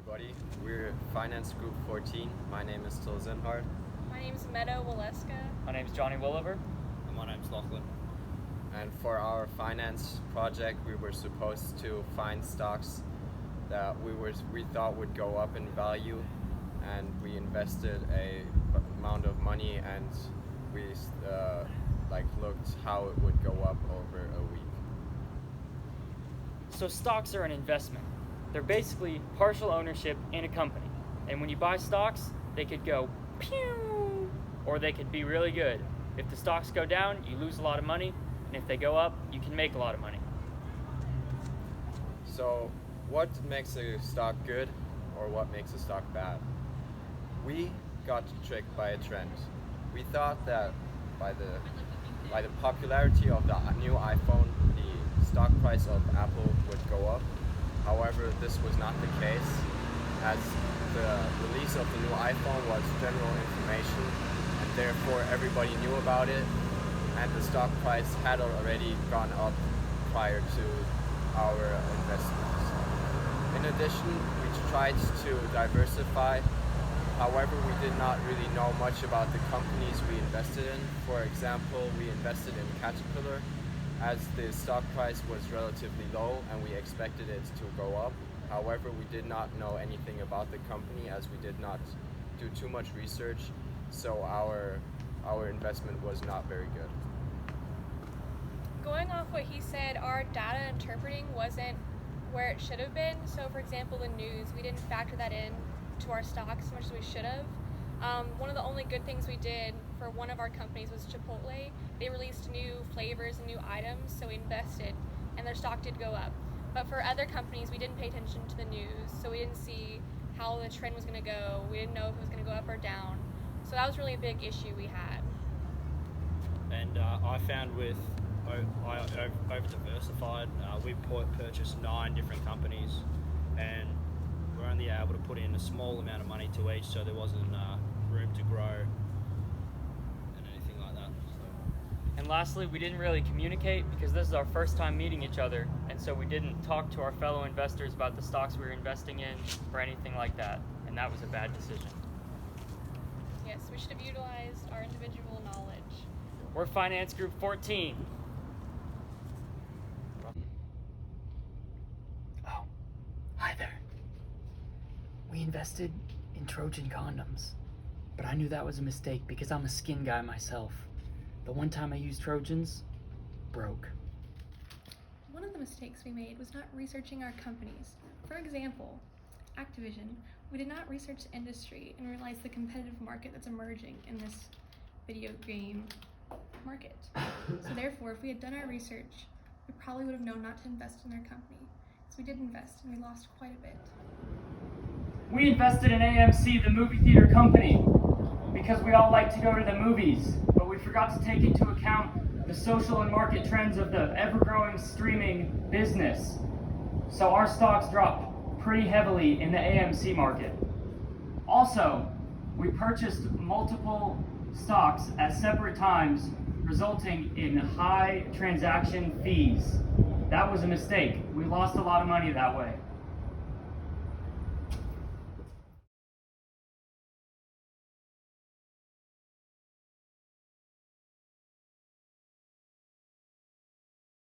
everybody. We're Finance Group 14. My name is Till Zinhard. My name's Meadow Waleska. My name's Johnny Williver. And my name's Lachlan. And for our finance project, we were supposed to find stocks that we thought would go up in value, and we invested a amount of money, and we looked how it would go up over a week. So stocks are an investment. They're basically partial ownership in a company. And when you buy stocks, they could go pew, or they could be really good. If the stocks go down, you lose a lot of money, and if they go up, you can make a lot of money. So what makes a stock good, or what makes a stock bad? We got tricked by a trend. We thought that by the popularity of the new iPhone, the stock price of Apple would go up. However, this was not the case, as the release of the new iPhone was general information, and therefore everybody knew about it, and the stock price had already gone up prior to our investments. In addition, we tried to diversify. However, we did not really know much about the companies we invested in. For example, we invested in Caterpillar, as the stock price was relatively low and we expected it to go up. However, we did not know anything about the company, as we did not do too much research, so our investment was not very good. Going off what he said, our data interpreting wasn't where it should have been. So for example, the news, we didn't factor that in to our stocks as much as we should have. One of the only good things we did for one of our companies was Chipotle. They released new flavors and new items, so we invested, and their stock did go up. But for other companies, we didn't pay attention to the news, so we didn't see how the trend was going to go. We didn't know if it was going to go up or down. So that was really a big issue we had. And I found with over diversified, we purchased 9 different companies, and we're only able to put in a small amount of money to each, so there wasn't room to grow and anything like that. And lastly, we didn't really communicate because this is our first time meeting each other, and so we didn't talk to our fellow investors about the stocks we were investing in or anything like that, and that was a bad decision. Yes, we should have utilized our individual knowledge. We're Finance Group 14. Oh, hi there. We invested in Trojan condoms, but I knew that was a mistake because I'm a skin guy myself. The one time I used Trojans, broke. One of the mistakes we made was not researching our companies. For example, Activision. We did not research the industry and realize the competitive market that's emerging in this video game market. So therefore, if we had done our research, we probably would have known not to invest in their company. So we did invest, and we lost quite a bit. We invested in AMC, the movie theater company, because we all like to go to the movies, but we forgot to take into account the social and market trends of the ever-growing streaming business. So our stocks dropped pretty heavily in the AMC market. Also, we purchased multiple stocks at separate times, resulting in high transaction fees. That was a mistake. We lost a lot of money that way.